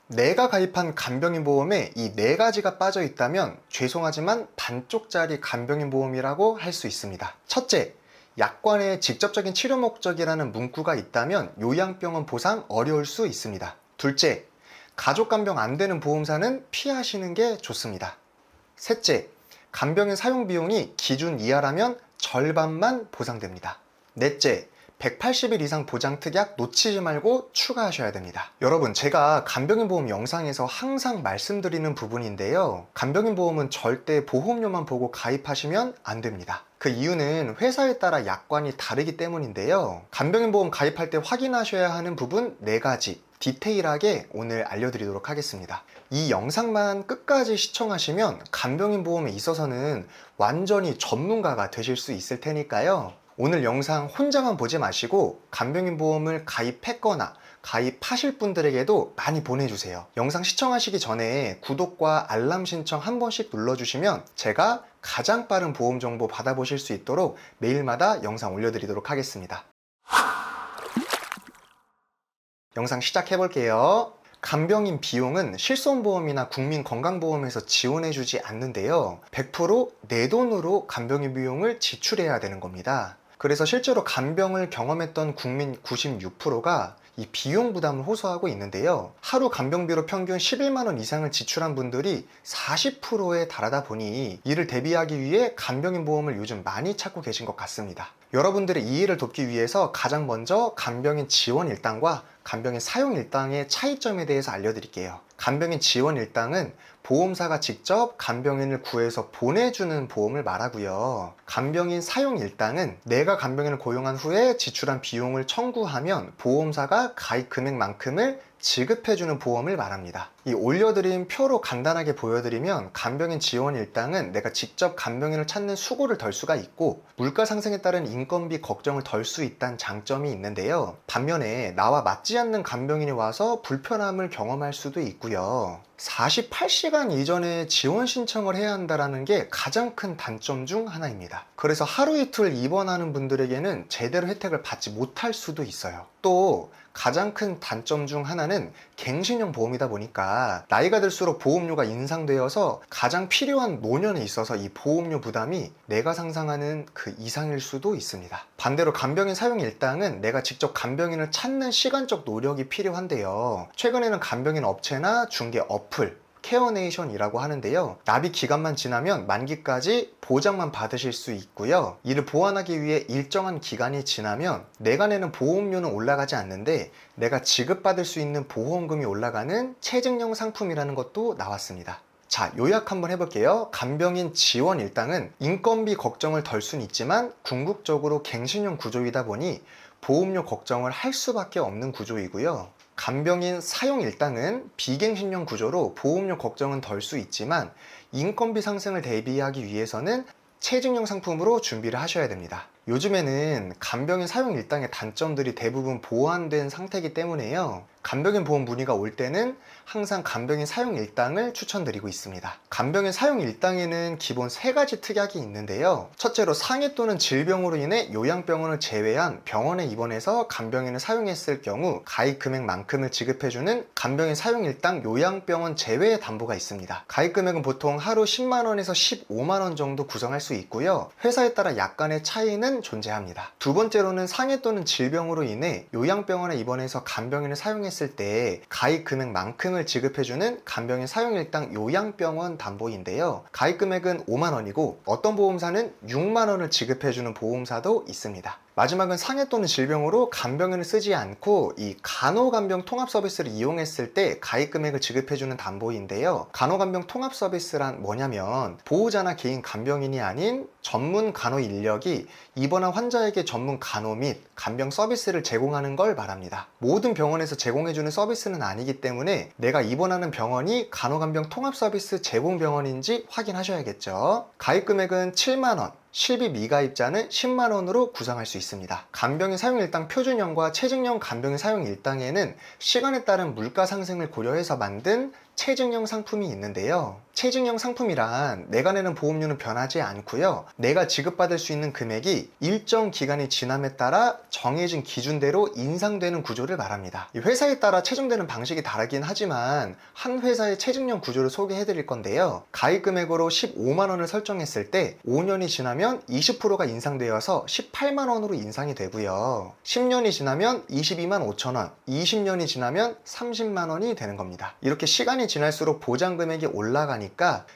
내가 가입한 간병인 보험에 이 네 가지가 빠져 있다면 죄송하지만 반쪽짜리 간병인 보험이라고 할 수 있습니다. 첫째, 약관에 직접적인 치료 목적이라는 문구가 있다면 요양병원 보상 어려울 수 있습니다. 둘째, 가족 간병 안 되는 보험사는 피하시는 게 좋습니다. 셋째, 간병인 사용 비용이 기준 이하라면 절반만 보상됩니다. 넷째, 180일 이상 보장 특약 놓치지 말고 추가하셔야 됩니다. 여러분, 제가 간병인 보험 영상에서 항상 말씀드리는 부분인데요. 간병인 보험은 절대 보험료만 보고 가입하시면 안 됩니다. 그 이유는 회사에 따라 약관이 다르기 때문인데요. 간병인 보험 가입할 때 확인하셔야 하는 부분 4가지 디테일하게 오늘 알려드리도록 하겠습니다. 이 영상만 끝까지 시청하시면 간병인 보험에 있어서는 완전히 전문가가 되실 수 있을 테니까요. 오늘 영상 혼자만 보지 마시고 간병인 보험을 가입했거나 가입하실 분들에게도 많이 보내주세요. 영상 시청하시기 전에 구독과 알람 신청 한 번씩 눌러주시면 제가 가장 빠른 보험 정보 받아보실 수 있도록 매일마다 영상 올려드리도록 하겠습니다. 영상 시작해 볼게요. 간병인 비용은 실손보험이나 국민건강보험에서 지원해주지 않는데요. 100% 내 돈으로 간병인 비용을 지출해야 되는 겁니다. 그래서 실제로 간병을 경험했던 국민 96%가 이 비용 부담을 호소하고 있는데요. 하루 간병비로 평균 11만원 이상을 지출한 분들이 40%에 달하다 보니 이를 대비하기 위해 간병인 보험을 요즘 많이 찾고 계신 것 같습니다. 여러분들의 이해를 돕기 위해서 가장 먼저 간병인 지원 일당과 간병인 사용 일당의 차이점에 대해서 알려드릴게요. 간병인 지원 일당은 보험사가 직접 간병인을 구해서 보내주는 보험을 말하고요. 간병인 사용 일당은 내가 간병인을 고용한 후에 지출한 비용을 청구하면 보험사가 가입 금액만큼을 지급해주는 보험을 말합니다. 이 올려드린 표로 간단하게 보여드리면 간병인 지원 일당은 내가 직접 간병인을 찾는 수고를 덜 수가 있고 물가 상승에 따른 인건비 걱정을 덜 수 있다는 장점이 있는데요. 반면에 나와 맞지 않는 간병인이 와서 불편함을 경험할 수도 있고요. 48시간 이전에 지원 신청을 해야 한다는 게 가장 큰 단점 중 하나입니다. 그래서 하루 이틀 입원하는 분들에게는 제대로 혜택을 받지 못할 수도 있어요. 또 가장 큰 단점 중 하나는 갱신형 보험이다 보니까 나이가 들수록 보험료가 인상되어서 가장 필요한 노년에 있어서 이 보험료 부담이 내가 상상하는 그 이상일 수도 있습니다. 반대로 간병인 사용 일당은 내가 직접 간병인을 찾는 시간적 노력이 필요한데요. 최근에는 간병인 업체나 중개 어플 케어네이션이라고 하는데요. 납입 기간만 지나면 만기까지 보장만 받으실 수 있고요. 이를 보완하기 위해 일정한 기간이 지나면 내가 내는 보험료는 올라가지 않는데 내가 지급받을 수 있는 보험금이 올라가는 체증형 상품이라는 것도 나왔습니다. 자, 요약 한번 해볼게요. 간병인 지원 일당은 인건비 걱정을 덜 수는 있지만 궁극적으로 갱신형 구조이다 보니 보험료 걱정을 할 수밖에 없는 구조이고요. 간병인 사용 일당은 비갱신형 구조로 보험료 걱정은 덜 수 있지만 인건비 상승을 대비하기 위해서는 체증형 상품으로 준비를 하셔야 됩니다. 요즘에는 간병인 사용 일당의 단점들이 대부분 보완된 상태이기 때문에요. 간병인 보험 문의가 올 때는 항상 간병인 사용 일당을 추천드리고 있습니다. 간병인 사용 일당에는 기본 3가지 특약이 있는데요. 첫째로 상해 또는 질병으로 인해 요양병원을 제외한 병원에 입원해서 간병인을 사용했을 경우 가입 금액만큼을 지급해주는 간병인 사용 일당 요양병원 제외 담보가 있습니다. 가입 금액은 보통 하루 10만원에서 15만원 정도 구성할 수 있고요. 회사에 따라 약간의 차이는 존재합니다. 두 번째로는 상해 또는 질병으로 인해 요양병원에 입원해서 간병인을 사용했을 때 가입 금액만큼을 지급해주는 간병인 사용일당 요양병원 담보인데요. 가입 금액은 5만원이고 어떤 보험사는 6만원을 지급해주는 보험사도 있습니다. 마지막은 상해 또는 질병으로 간병인을 쓰지 않고 이 간호간병 통합 서비스를 이용했을 때 가입 금액을 지급해주는 담보인데요. 간호간병 통합 서비스란 뭐냐면 보호자나 개인 간병인이 아닌 전문 간호 인력이 입원한 환자에게 전문 간호 및 간병 서비스를 제공하는 걸 말합니다. 모든 병원에서 제공해주는 서비스는 아니기 때문에 내가 입원하는 병원이 간호간병 통합 서비스 제공 병원인지 확인하셔야겠죠. 가입 금액은 7만원, 실비 미가입자는 10만원으로 구성할 수 있습니다. 간병인 사용일당 표준형과 체증형 간병인 사용일당에는 시간에 따른 물가 상승을 고려해서 만든 체증형 상품이 있는데요. 체증형 상품이란 내가 내는 보험료는 변하지 않고요. 내가 지급받을 수 있는 금액이 일정 기간이 지남에 따라 정해진 기준대로 인상되는 구조를 말합니다. 이 회사에 따라 체중되는 방식이 다르긴 하지만 한 회사의 체증형 구조를 소개해 드릴 건데요. 가입 금액으로 15만 원을 설정했을 때 5년이 지나면 20%가 인상되어서 18만 원으로 인상이 되고요. 10년이 지나면 22만 5천 원, 20년이 지나면 30만 원이 되는 겁니다. 이렇게 시간이 지날수록 보장 금액이 올라가니까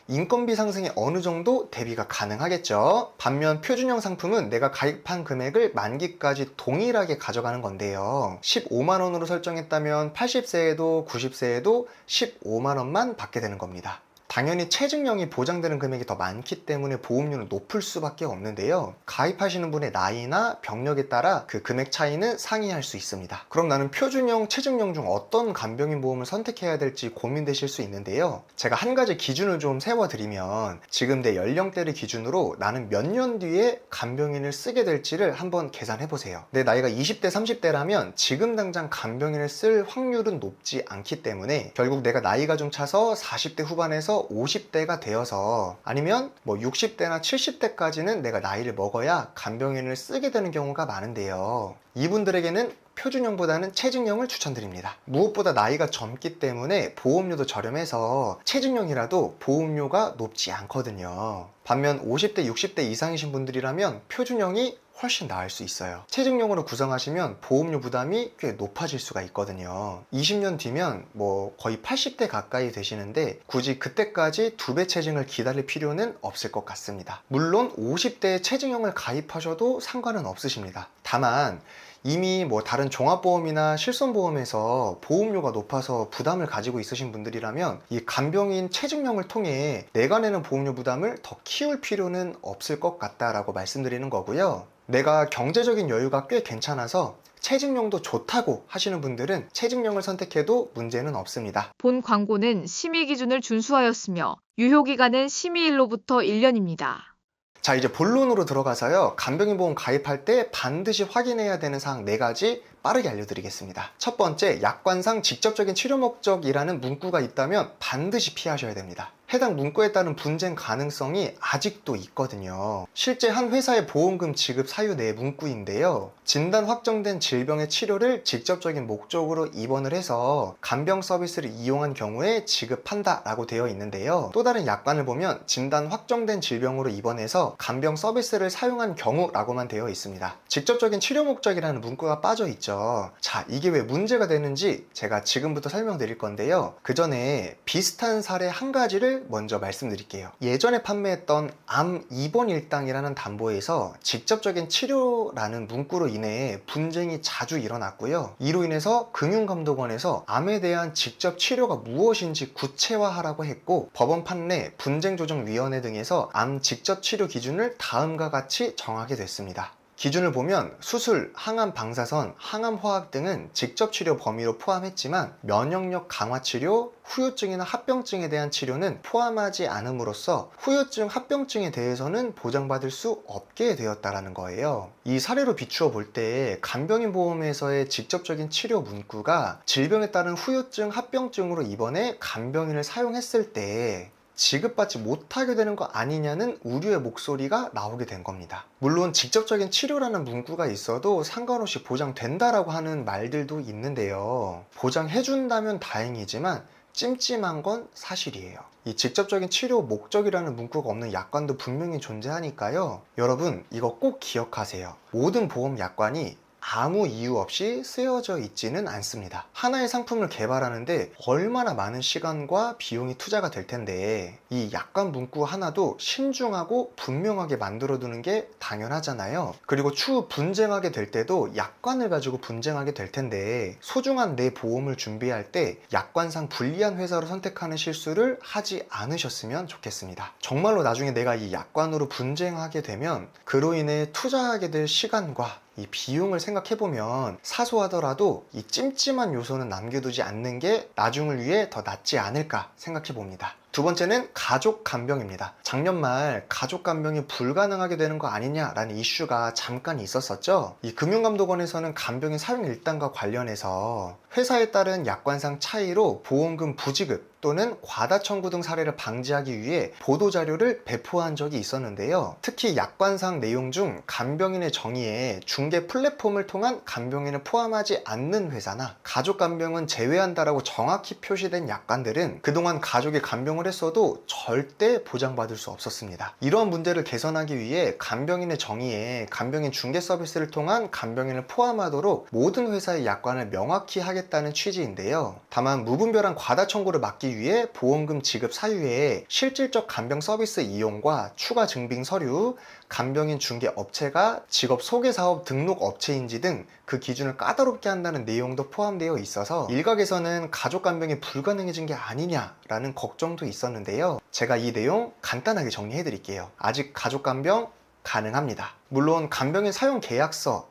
인건비 상승에 어느 정도 대비가 가능하겠죠. 반면 표준형 상품은 내가 가입한 금액을 만기까지 동일하게 가져가는 건데요. 15만 원으로 설정했다면 80세에도 90세에도 15만 원만 받게 되는 겁니다. 당연히 체증형이 보장되는 금액이 더 많기 때문에 보험료는 높을 수밖에 없는데요. 가입하시는 분의 나이나 병력에 따라 그 금액 차이는 상이할 수 있습니다. 그럼 나는 표준형, 체증형 중 어떤 간병인 보험을 선택해야 될지 고민되실 수 있는데요. 제가 한 가지 기준을 좀 세워드리면 지금 내 연령대를 기준으로 나는 몇 년 뒤에 간병인을 쓰게 될지를 한번 계산해보세요. 내 나이가 20대, 30대라면 지금 당장 간병인을 쓸 확률은 높지 않기 때문에 결국 내가 나이가 좀 차서 40대 후반에서 50대가 되어서 아니면 뭐 60대나 70대까지는 내가 나이를 먹어야 간병인을 쓰게 되는 경우가 많은데요. 이분들에게는 표준형보다는 체증형을 추천드립니다. 무엇보다 나이가 젊기 때문에 보험료도 저렴해서 체증형이라도 보험료가 높지 않거든요. 반면 50대, 60대 이상이신 분들이라면 표준형이 훨씬 나을 수 있어요. 체증형으로 구성하시면 보험료 부담이 꽤 높아질 수가 있거든요. 20년 뒤면 뭐 거의 80대 가까이 되시는데 굳이 그때까지 2배 체증을 기다릴 필요는 없을 것 같습니다. 물론 50대에 체증형을 가입하셔도 상관은 없으십니다. 다만 이미 뭐 다른 종합보험이나 실손보험에서 보험료가 높아서 부담을 가지고 있으신 분들이라면 이 간병인 체증형을 통해 내가 내는 보험료 부담을 더 키울 필요는 없을 것 같다라고 말씀드리는 거고요. 내가 경제적인 여유가 꽤 괜찮아서 체증형도 좋다고 하시는 분들은 체증형을 선택해도 문제는 없습니다. 본 광고는 심의 기준을 준수하였으며 유효기간은 심의일로부터 1년입니다. 자, 이제 본론으로 들어가서요. 간병인 보험 가입할 때 반드시 확인해야 되는 사항 4가지 빠르게 알려드리겠습니다. 첫 번째, 약관상 직접적인 치료 목적이라는 문구가 있다면 반드시 피하셔야 됩니다. 해당 문구에 따른 분쟁 가능성이 아직도 있거든요. 실제 한 회사의 보험금 지급 사유 내 문구인데요. 진단 확정된 질병의 치료를 직접적인 목적으로 입원을 해서 간병 서비스를 이용한 경우에 지급한다 라고 되어 있는데요. 또 다른 약관을 보면 진단 확정된 질병으로 입원해서 간병 서비스를 사용한 경우라고만 되어 있습니다. 직접적인 치료 목적이라는 문구가 빠져 있죠. 자, 이게 왜 문제가 되는지 제가 지금부터 설명드릴 건데요. 그 전에 비슷한 사례 한 가지를 먼저 말씀드릴게요. 예전에 판매했던 암 입원 일당이라는 담보에서 직접적인 치료라는 문구로 인해 분쟁이 자주 일어났고요. 이로 인해서 금융감독원에서 암에 대한 직접 치료가 무엇인지 구체화하라고 했고, 법원 판례, 분쟁조정위원회 등에서 암 직접 치료 기준을 다음과 같이 정하게 됐습니다. 기준을 보면 수술, 항암 방사선, 항암 화학 등은 직접 치료 범위로 포함했지만 면역력 강화 치료, 후유증이나 합병증에 대한 치료는 포함하지 않음으로써 후유증, 합병증에 대해서는 보장받을 수 없게 되었다라는 거예요. 이 사례로 비추어 볼 때 간병인 보험에서의 직접적인 치료 문구가 질병에 따른 후유증, 합병증으로 입원해 간병인을 사용했을 때 지급받지 못하게 되는 거 아니냐는 우려의 목소리가 나오게 된 겁니다. 물론 직접적인 치료라는 문구가 있어도 상관없이 보장된다라고 하는 말들도 있는데요. 보장해준다면 다행이지만 찜찜한 건 사실이에요. 이 직접적인 치료 목적이라는 문구가 없는 약관도 분명히 존재하니까요. 여러분, 이거 꼭 기억하세요. 모든 보험 약관이 아무 이유 없이 쓰여져 있지는 않습니다. 하나의 상품을 개발하는데 얼마나 많은 시간과 비용이 투자가 될 텐데 이 약관 문구 하나도 신중하고 분명하게 만들어 두는 게 당연하잖아요. 그리고 추후 분쟁하게 될 때도 약관을 가지고 분쟁하게 될 텐데 소중한 내 보험을 준비할 때 약관상 불리한 회사로 선택하는 실수를 하지 않으셨으면 좋겠습니다. 정말로 나중에 내가 이 약관으로 분쟁하게 되면 그로 인해 투자하게 될 시간과 이 비용을 생각해보면 사소하더라도 이 찜찜한 요소는 남겨두지 않는 게 나중을 위해 더 낫지 않을까 생각해봅니다. 두 번째는 가족 간병입니다. 작년 말 가족 간병이 불가능하게 되는 거 아니냐라는 이슈가 잠깐 있었었죠. 이 금융감독원에서는 간병인 사용 일당과 관련해서 회사에 따른 약관상 차이로 보험금 부지급 또는 과다 청구 등 사례를 방지하기 위해 보도자료를 배포한 적이 있었는데요. 특히 약관상 내용 중 간병인의 정의에 중개 플랫폼을 통한 간병인을 포함하지 않는 회사나 가족 간병은 제외한다라고 정확히 표시된 약관들은 그동안 가족이 간병을 했어도 절대 보장받을 수 없었습니다. 이러한 문제를 개선하기 위해 간병인의 정의에 간병인 중개 서비스를 통한 간병인을 포함하도록 모든 회사의 약관을 명확히 하겠다는 취지인데요. 다만 무분별한 과다 청구를 막기 위해 보험금 지급 사유에 실질적 간병 서비스 이용과 추가 증빙 서류, 간병인 중개 업체가 직업 소개사업 등록 업체인지 등 그 기준을 까다롭게 한다는 내용도 포함되어 있어서 일각에서는 가족 간병이 불가능해진 게 아니냐라는 걱정도 있었는데요. 제가 이 내용 간단하게 정리해 드릴게요. 아직 가족 간병 가능합니다. 물론 간병인 사용 계약서,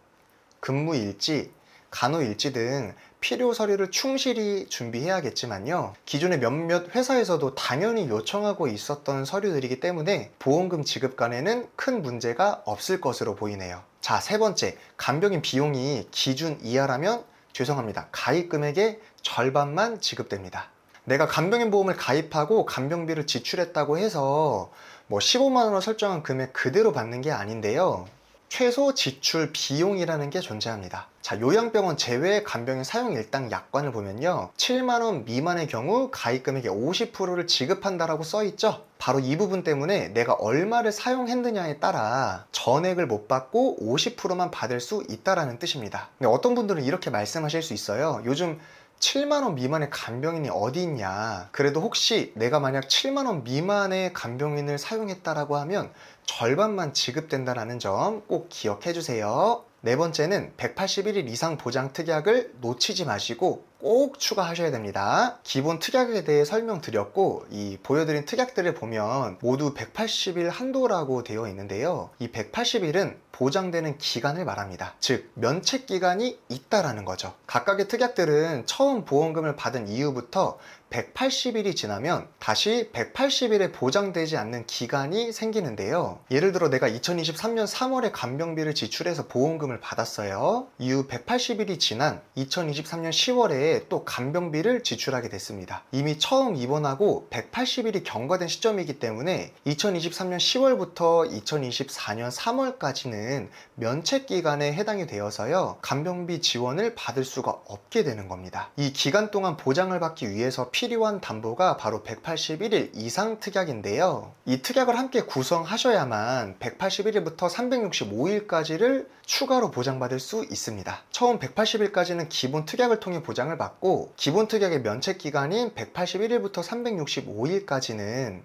근무 일지, 간호 일지 등 필요 서류를 충실히 준비해야겠지만요. 기존의 몇몇 회사에서도 당연히 요청하고 있었던 서류들이기 때문에 보험금 지급간에는 큰 문제가 없을 것으로 보이네요. 자, 세 번째, 간병인 비용이 기준 이하라면 죄송합니다. 가입 금액의 절반만 지급됩니다. 내가 간병인 보험을 가입하고 간병비를 지출했다고 해서 15만 원을 설정한 금액 그대로 받는 게 아닌데요. 최소 지출 비용이라는 게 존재합니다. 자, 요양병원 제외 간병인 사용 일당 약관을 보면요. 7만 원 미만의 경우 가입 금액의 50%를 지급한다라고 써 있죠. 바로 이 부분 때문에 내가 얼마를 사용했느냐에 따라 전액을 못 받고 50%만 받을 수 있다라는 뜻입니다. 근데 어떤 분들은 이렇게 말씀하실 수 있어요. 요즘 7만 원 미만의 간병인이 어디 있냐. 그래도 혹시 내가 만약 7만 원 미만의 간병인을 사용했다라고 하면 절반만 지급된다는 점 꼭 기억해 주세요. 네 번째는 181일 이상 보장 특약을 놓치지 마시고 꼭 추가하셔야 됩니다. 기본 특약에 대해 설명드렸고 이 보여드린 특약들을 보면 모두 180일 한도라고 되어 있는데요. 이 180일은 보장되는 기간을 말합니다. 즉 면책 기간이 있다라는 거죠. 각각의 특약들은 처음 보험금을 받은 이후부터 180일이 지나면 다시 180일에 보장되지 않는 기간이 생기는데요. 예를 들어 내가 2023년 3월에 간병비를 지출해서 보험금을 받았어요. 이후 180일이 지난 2023년 10월에 또 간병비를 지출하게 됐습니다. 이미 처음 입원하고 180일이 경과된 시점이기 때문에 2023년 10월부터 2024년 3월까지는 면책 기간에 해당이 되어서요. 간병비 지원을 받을 수가 없게 되는 겁니다. 이 기간 동안 보장을 받기 위해서 필요한 담보가 바로 181일 이상 특약인데요. 이 특약을 함께 구성하셔야만 181일부터 365일까지를 추가로 보장받을 수 있습니다. 처음 180일까지는 기본 특약을 통해 보장을 받고 기본 특약의 면책 기간인 181일부터 365일까지는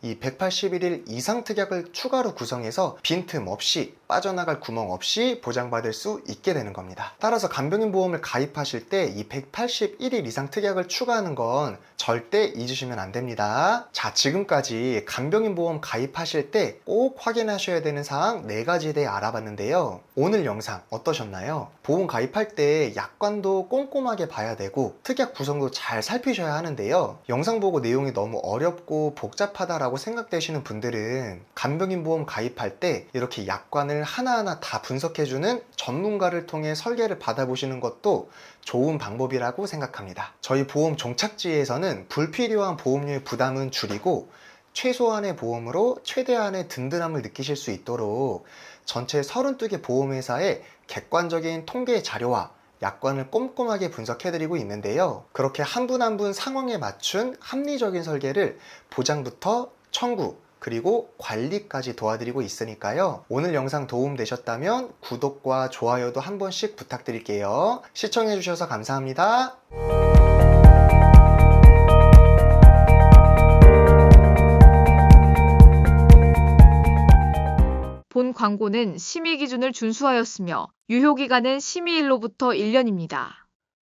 이 181일 이상 특약을 추가로 구성해서 빈틈 없이 빠져나갈 구멍 없이 보장받을 수 있게 되는 겁니다. 따라서 간병인 보험을 가입하실 때 이 181일 이상 특약을 추가하는 건 절대 잊으시면 안 됩니다. 자, 지금까지 간병인 보험 가입하실 때 꼭 확인하셔야 되는 사항 4가지에 대해 알아봤는데요. 오늘 영상 어떠셨나요? 보험 가입할 때 약관도 꼼꼼하게 봐야 되고 특약 구성도 잘 살피셔야 하는데요. 영상 보고 내용이 너무 어렵고 복잡하다라고 생각되시는 분들은 간병인 보험 가입할 때 이렇게 약관을 하나하나 다 분석해주는 전문가를 통해 설계를 받아보시는 것도 좋은 방법이라고 생각합니다. 저희 보험 종착지에서는 불필요한 보험료의 부담은 줄이고 최소한의 보험으로 최대한의 든든함을 느끼실 수 있도록 전체 32개 보험회사의 객관적인 통계 자료와 약관을 꼼꼼하게 분석해드리고 있는데요. 그렇게 한 분 한 분 상황에 맞춘 합리적인 설계를 보장부터 청구 그리고 관리까지 도와드리고 있으니까요. 오늘 영상 도움되셨다면 구독과 좋아요도 한 번씩 부탁드릴게요. 시청해주셔서 감사합니다. 본 광고는 심의 기준을 준수하였으며 유효기간은 심의일로부터 1년입니다.